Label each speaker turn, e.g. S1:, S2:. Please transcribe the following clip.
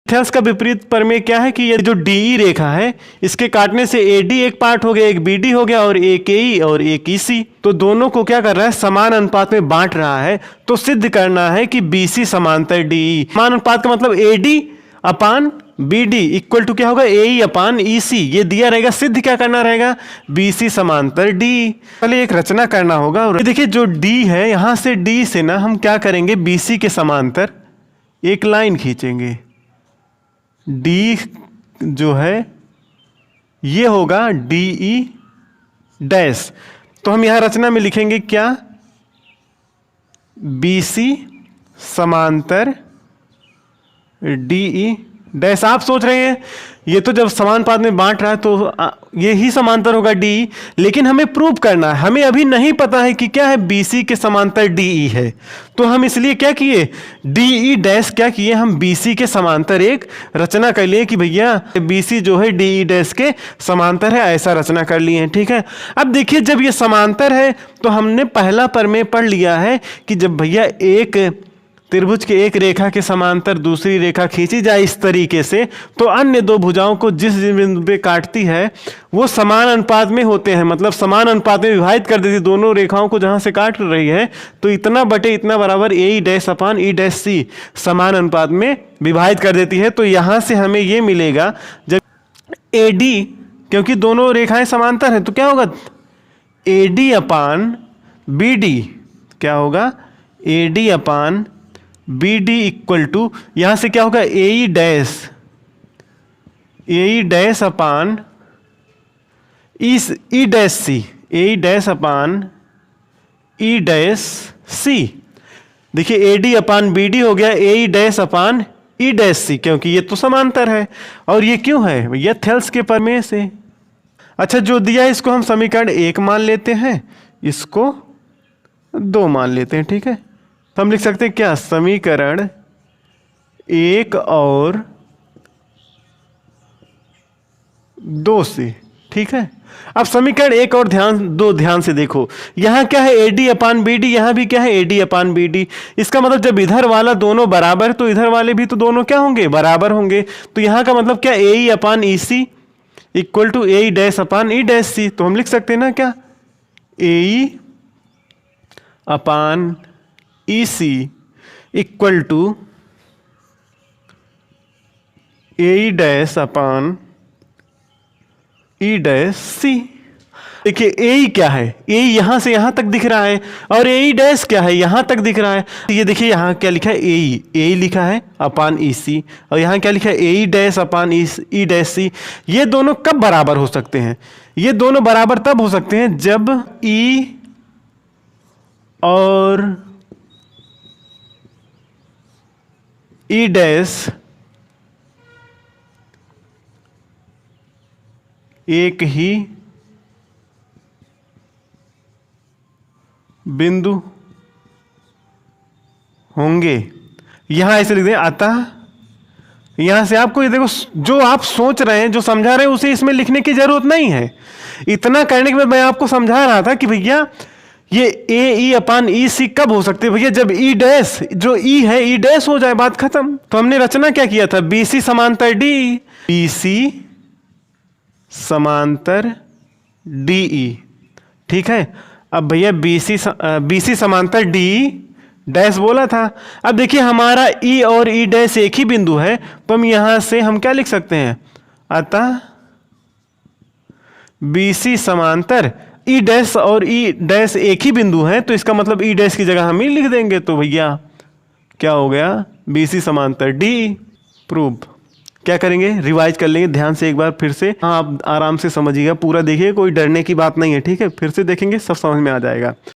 S1: Thales का विपरीत प्रमेय क्या है कि ये जो डीई रेखा है इसके काटने से एडी एक पार्ट हो गया, एक बीडी हो गया और एक एई और एक ईसी, तो दोनों को क्या कर रहा है, समान अनुपात में बांट रहा है। तो सिद्ध करना है कि बीसी समांतर डीई। समान अनुपात का मतलब AD upon BD equal to क्या होगा, एई अपान ईसी। ये दिया रहेगा, सिद्ध क्या करना रहेगा, बीसी समांतर डी। पहले एक रचना करना होगा। और देखिए जो डी है, यहां से डी से ना हम क्या करेंगे, बीसी के समांतर एक लाइन खींचेंगे। डी जो है ये होगा डीई डैश। तो हम यहां रचना में लिखेंगे क्या, बीसी समांतर डीई डैश। आप सोच रहे हैं ये तो जब समानुपात में बांट रहा है तो ये ही समांतर होगा डी, लेकिन हमें प्रूव करना है। हमें अभी नहीं पता है कि क्या है, बीसी के समांतर डीई है। तो हम इसलिए क्या किए, डीई डैश क्या किए, हम बीसी के समांतर एक रचना कर लिए कि भैया बीसी जो है डीई डैश के समांतर है, ऐसा रचना कर लिए हैं। ठीक है, अब देखिए जब ये समांतर है तो हमने पहला प्रमेय पढ़ लिया है कि जब भैया एक त्रिभुज के एक रेखा के समांतर दूसरी रेखा खींची जाए इस तरीके से, तो अन्य दो भुजाओं को जिस बिंदु पे काटती है वो समान अनुपात में होते हैं, मतलब समान अनुपात में विभाजित कर देती है दोनों रेखाओं को जहां से काट रही है। तो इतना बटे इतना बराबर ए डैश अपान ई डैश सी समान अनुपात में विभाजित कर देती है। तो यहां से हमें ये मिलेगा, जब ए डी, क्योंकि दोनों रेखाएं समांतर हैं तो क्या होगा, A D upon B D, क्या होगा, A D upon B D equal to, यहां से क्या होगा, A dash upon E dash C, A dash upon E dash C. देखिए A D upon B D हो गया ए डैश अपान ई डैश सी, क्योंकि ये तो समांतर है। और ये क्यों है, ये थेल्स के प्रमेय से। अच्छा, जो दिया है इसको हम समीकरण 1 मान लेते हैं, इसको 2 मान लेते हैं। ठीक है, तो हम लिख सकते हैं क्या, समीकरण 1 और 2 से। ठीक है, अब समीकरण 1 और 2 ध्यान से देखो, यहां क्या है, एडी अपान बीडी, यहां भी क्या है, एडी अपान बीडी। इसका मतलब जब इधर वाला दोनों बराबर तो इधर वाले भी तो दोनों क्या होंगे, बराबर होंगे। तो यहां का मतलब क्या, A upon E C equal to A dash upon E dash C. तो हम लिख सकते हैं ना क्या, A upon E C equal to A dash upon E dash C. देखिए ए क्या है, ए यहां से यहां तक दिख रहा है, और ए डैश क्या है, यहां तक दिख रहा है। तो ये देखिए यहां क्या लिखा है, ए लिखा है अपान ई सी, और यहां क्या लिखा है, ए डैश अपान ई डैश सी। ये दोनों कब बराबर हो सकते हैं, ये दोनों बराबर तब हो सकते हैं जब ई और ई डैश एक ही बिंदु होंगे। यहां ऐसे लिख दें, अतः यहां से आपको ये देखो, जो आप सोच रहे हैं, जो समझा रहे हैं, उसे इसमें लिखने की जरूरत नहीं है। इतना करने के बाद मैं आपको समझा रहा था कि भैया ये ए ई अपान ई सी कब हो सकते हैं, भैया जब ई डैश, जो ई है ई डैश हो जाए, बात खत्म। तो हमने रचना क्या किया था, बीसी समांतर डी, बीसी समांतर डीई। ठीक है, अब भैया बीसी समांतर डी डैश बोला था। अब देखिए हमारा ई और ई डैश एक ही बिंदु है, तो हम यहां से हम क्या लिख सकते हैं, अतः बीसी समांतर ई डैश और ई डैश एक ही बिंदु है, तो इसका मतलब ई डैश की जगह हम ही लिख देंगे। तो भैया क्या हो गया, बीसी समांतर डी प्रूव। क्या करेंगे, रिवाइज कर लेंगे ध्यान से एक बार फिर से। हाँ, आप आराम से समझिएगा, पूरा देखिए, कोई डरने की बात नहीं है। ठीक है, फिर से देखेंगे, सब समझ में आ जाएगा।